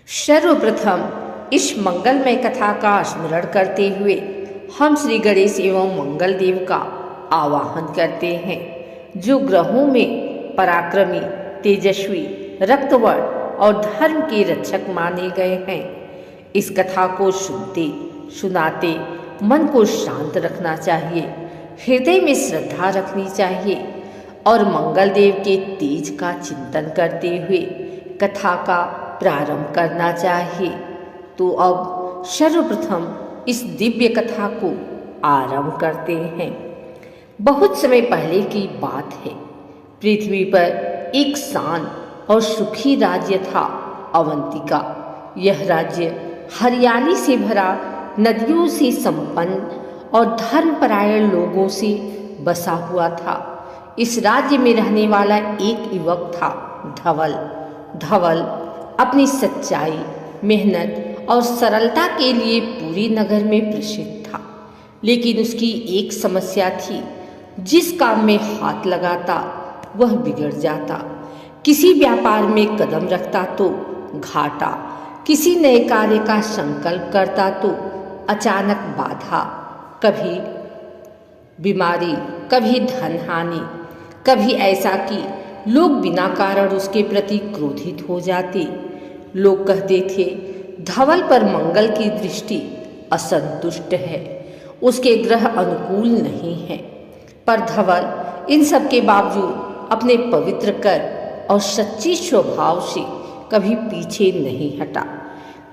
सर्वप्रथम इस मंगलमय कथा का स्मरण करते हुए हम श्री गणेश एवं मंगल देव का आवाहन करते हैं, जो ग्रहों में पराक्रमी, तेजस्वी, रक्तवर्ण और धर्म के रक्षक माने गए हैं। इस कथा को सुनते सुनाते मन को शांत रखना चाहिए, हृदय में श्रद्धा रखनी चाहिए और मंगल देव के तेज का चिंतन करते हुए कथा का प्रारंभ करना चाहिए। तो अब सर्वप्रथम इस दिव्य कथा को आरंभ करते हैं। बहुत समय पहले की बात है। पृथ्वी पर एक शांत और सुखी राज्य था, अवंतिका। यह राज्य हरियाली से भरा, नदियों से संपन्न और धर्मपरायण लोगों से बसा हुआ था। इस राज्य में रहने वाला एक युवक था, धवल। धवल अपनी सच्चाई, मेहनत और सरलता के लिए पूरी नगर में प्रसिद्ध था। लेकिन उसकी एक समस्या थी, जिस काम में हाथ लगाता वह बिगड़ जाता। किसी व्यापार में कदम रखता तो घाटा, किसी नए कार्य का संकल्प करता तो अचानक बाधा, कभी बीमारी, कभी धन हानि, कभी ऐसा कि लोग बिना कारण उसके प्रति क्रोधित हो जाते। लोग कहते थे, धवल पर मंगल की दृष्टि असंतुष्ट है, उसके ग्रह अनुकूल नहीं है। पर धवल इन सब के बावजूद अपने पवित्र कर और सच्ची स्वभाव से कभी पीछे नहीं हटा।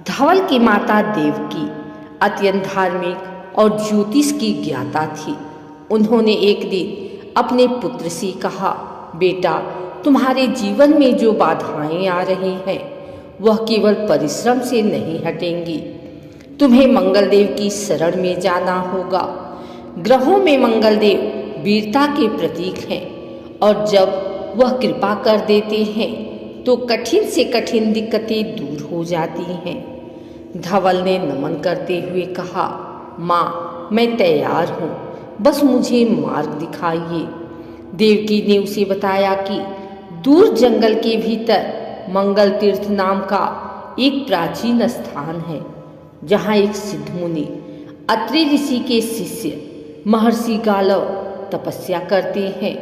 धवल की माता देवकी अत्यंत धार्मिक और ज्योतिष की ज्ञाता थी। उन्होंने एक दिन अपने पुत्र से कहा, बेटा, तुम्हारे जीवन में जो बाधाएं आ रही हैं वह केवल परिश्रम से नहीं हटेंगी। तुम्हें मंगलदेव की शरण में जाना होगा। ग्रहों में मंगलदेव वीरता के प्रतीक हैं और जब वह कृपा कर देते हैं तो कठिन से कठिन दिक्कतें दूर हो जाती हैं। धवल ने नमन करते हुए कहा, माँ, मैं तैयार हूँ, बस मुझे मार्ग दिखाइए। देवकी ने उसे बताया कि दूर जंगल के भीतर मंगल तीर्थ नाम का एक प्राचीन स्थान है, जहाँ एक सिद्ध मुनि अत्रि ऋषि के शिष्य महर्षि गालव तपस्या करते हैं।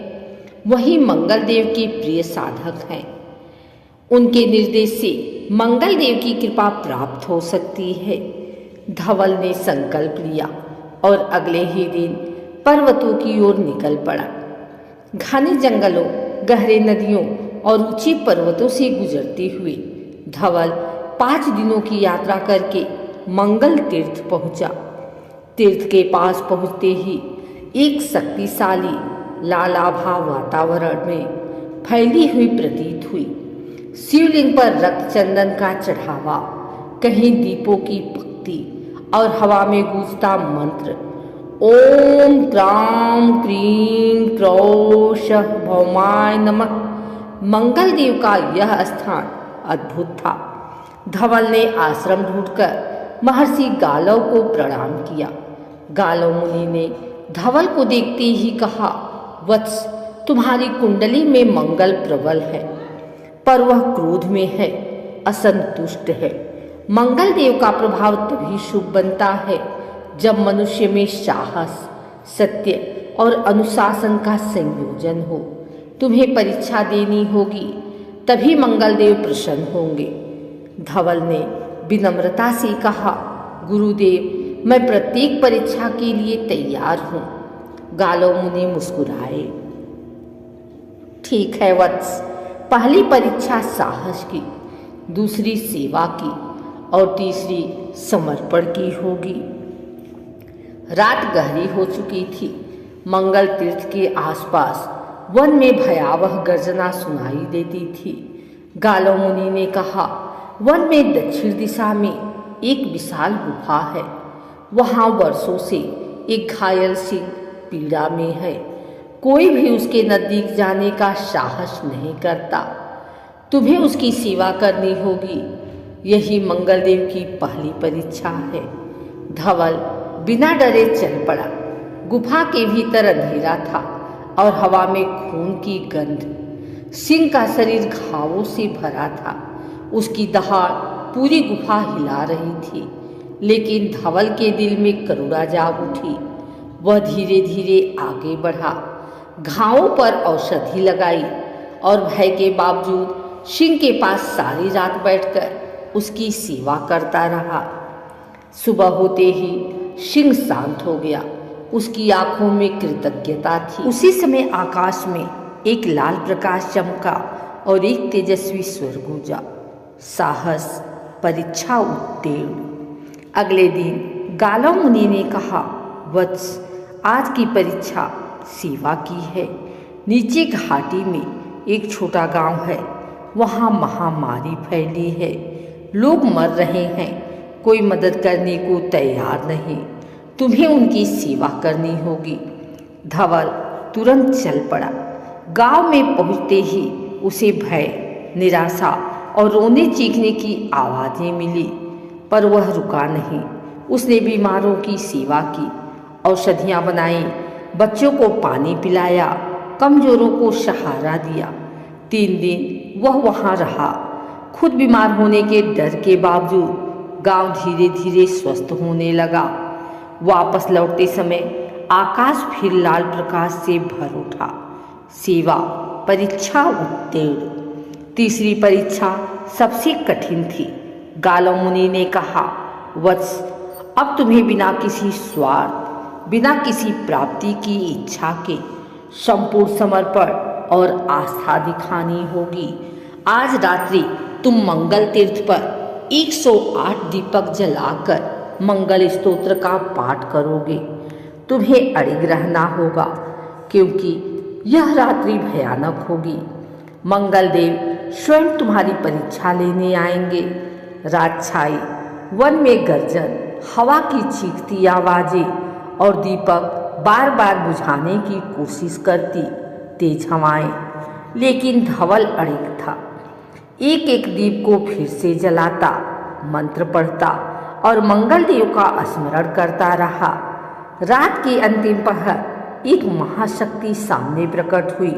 वही मंगल देव के प्रिय साधक हैं। उनके निर्देश से मंगल देव की कृपा प्राप्त हो सकती है। धवल ने संकल्प लिया और अगले ही दिन पर्वतों की ओर निकल पड़ा। घने जंगलों, गहरे नदियों और ऊंचे पर्वतों से गुजरते हुए धवल 5 दिनों की यात्रा करके मंगल तीर्थ पहुंचा। तीर्थ के पास पहुंचते ही एक शक्तिशाली लालाभा वातावरण में फैली हुई प्रतीत हुई। शिवलिंग पर रक्त चंदन का चढ़ावा, कहीं दीपों की पंक्ति और हवा में गूंजता मंत्र, ओम क्राम क्रीम क्रौशः भौमाय नमः। मंगल देव का यह स्थान अद्भुत था। धवल ने आश्रम ढूंढकर महर्षि गालव को प्रणाम किया। गालव मुनि ने धवल को देखते ही कहा, वत्स, तुम्हारी कुंडली में मंगल प्रबल है, पर वह क्रोध में है, असंतुष्ट है। मंगल देव का प्रभाव तभी शुभ बनता है जब मनुष्य में साहस, सत्य और अनुशासन का संयोजन हो। तुम्हें परीक्षा देनी होगी, तभी मंगलदेव प्रसन्न होंगे। धवल ने विनम्रता से कहा, गुरुदेव, मैं प्रत्येक परीक्षा के लिए तैयार हूँ। गालव मुनि मुस्कुराए। ठीक है वत्स, पहली परीक्षा साहस की, दूसरी सेवा की और तीसरी समर्पण की होगी। रात गहरी हो चुकी थी। मंगल तीर्थ के आसपास वन में भयावह गर्जना सुनाई देती थी। गालव मुनि ने कहा, वन में दक्षिण दिशा में एक विशाल गुफा है। वहाँ वर्षों से एक घायल सिंह पीड़ा में है। कोई भी उसके नजदीक जाने का साहस नहीं करता। तुम्हें उसकी सेवा करनी होगी। यही मंगलदेव की पहली परीक्षा है। धवल बिना डरे चल पड़ा। गुफा के भीतर अंधेरा था और हवा में खून की गंध। सिंह का शरीर घावों से भरा था। उसकी दहाड़ पूरी गुफा हिला रही थी, लेकिन धवल के दिल में करुणा जाग उठी। वह धीरे धीरे आगे बढ़ा, घावों पर औषधि लगाई और भय के बावजूद सिंह के पास सारी रात बैठकर उसकी सेवा करता रहा। सुबह होते ही सिंह शांत हो गया, उसकी आंखों में कृतज्ञता थी। उसी समय आकाश में एक लाल प्रकाश चमका और एक तेजस्वी स्वर गूंजा, साहस परीक्षा उत्तीर्ण। अगले दिन गालव मुनि ने कहा, वत्स, आज की परीक्षा सेवा की है। नीचे घाटी में एक छोटा गांव है, वहाँ महामारी फैली है, लोग मर रहे हैं, कोई मदद करने को तैयार नहीं, तुम्हें उनकी सेवा करनी होगी। धवल तुरंत चल पड़ा। गांव में पहुंचते ही उसे भय, निराशा और रोने चीखने की आवाज़ें मिली, पर वह रुका नहीं। उसने बीमारों की सेवा की, औषधियाँ बनाई, बच्चों को पानी पिलाया, कमजोरों को सहारा दिया। 3 दिन वह वहाँ रहा। खुद बीमार होने के डर के बावजूद गांव धीरे धीरे स्वस्थ होने लगा। वापस लौटते समय आकाश फिर लाल प्रकाश से भर उठा। सेवा परीक्षा उत्तीर्ण। तीसरी परीक्षा सबसे कठिन थी। गालव मुनि ने कहा, वत्स, अब तुम्हें बिना किसी स्वार्थ, बिना किसी प्राप्ति की इच्छा के संपूर्ण समर्पण और आस्था दिखानी होगी। आज रात्रि तुम मंगल तीर्थ पर 108 दीपक जलाकर मंगल स्तोत्र का पाठ करोगे। तुम्हें अड़िग रहना होगा, क्योंकि यह रात्रि भयानक होगी। मंगल देव स्वयं तुम्हारी परीक्षा लेने आएंगे। रात छाई, वन में गर्जन, हवा की चीखती आवाजें और दीपक बार बार बुझाने की कोशिश करती तेज हवाएं, लेकिन धवल अड़िग था। एक एक दीप को फिर से जलाता, मंत्र पढ़ता और मंगल देव का स्मरण करता रहा। रात के अंतिम पहर एक महाशक्ति सामने प्रकट हुई।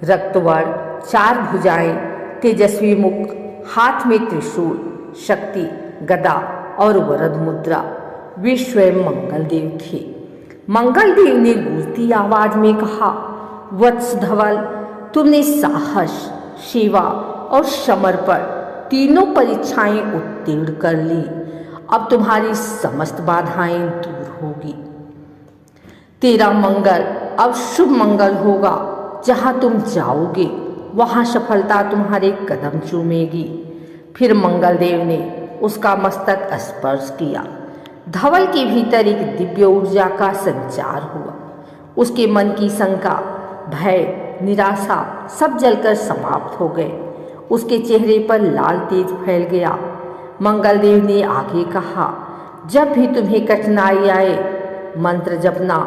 रक्तवर्ण, 4 भुजाएं, तेजस्वी मुख, हाथ में त्रिशूल, शक्ति, गदा और वरद मुद्रा। वे स्वयं मंगल देव थे। मंगल देव ने गूंजती आवाज में कहा, वत्स धवल, तुमने साहस, सेवा और समर्पण तीनों परीक्षाएं उत्तीर्ण कर ली। अब तुम्हारी समस्त बाधाएं दूर होगी। तेरा मंगल अब शुभ मंगल होगा। जहाँ तुम जाओगे वहाँ सफलता तुम्हारे कदम चूमेगी। फिर मंगल देव ने उसका मस्तक स्पर्श किया। धवल के भीतर एक दिव्य ऊर्जा का संचार हुआ। उसके मन की शंका, भय, निराशा सब जलकर समाप्त हो गए। उसके चेहरे पर लाल तेज फैल गया। मंगल देव ने आगे कहा, जब भी तुम्हें कठिनाई आए, मंत्र जपना,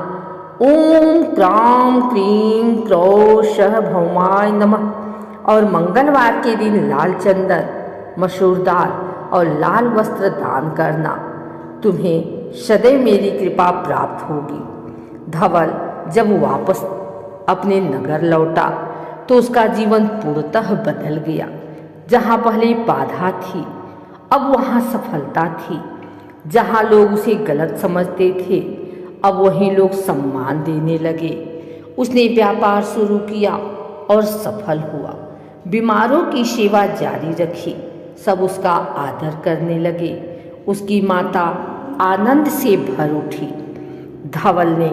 ओम क्राम क्रीम क्रौ शः भौमाय नमः, और मंगलवार के दिन लाल चंदन, मसूर दाल और लाल वस्त्र दान करना। तुम्हें सदैव मेरी कृपा प्राप्त होगी। धवल जब वापस अपने नगर लौटा तो उसका जीवन पूर्णतः बदल गया। जहाँ पहले बाधा थी, अब वहाँ सफलता थी। जहाँ लोग उसे गलत समझते थे, अब वहीं लोग सम्मान देने लगे। उसने व्यापार शुरू किया और सफल हुआ। बीमारों की सेवा जारी रखी, सब उसका आदर करने लगे। उसकी माता आनंद से भर उठी। धवल ने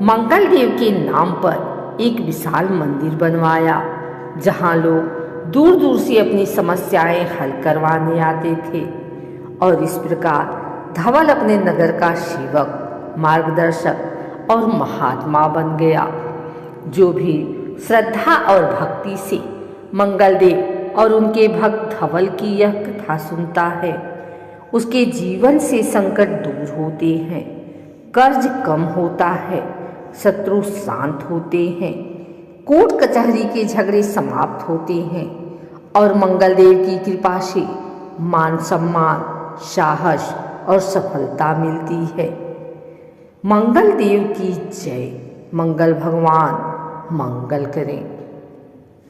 मंगल देव के नाम पर एक विशाल मंदिर बनवाया, जहाँ लोग दूर दूर से अपनी समस्याएं हल करवाने आते थे। और इस प्रकार धवल अपने नगर का सेवक, मार्गदर्शक और महात्मा बन गया। जो भी श्रद्धा और भक्ति से मंगल देव और उनके भक्त धवल की यह कथा सुनता है, उसके जीवन से संकट दूर होते हैं, कर्ज कम होता है, शत्रु शांत होते हैं, कोर्ट कचहरी के झगड़े समाप्त होते हैं और मंगल देव की कृपा से मान सम्मान, साहस और सफलता मिलती है। मंगल देव की जय। मंगल भगवान मंगल करें।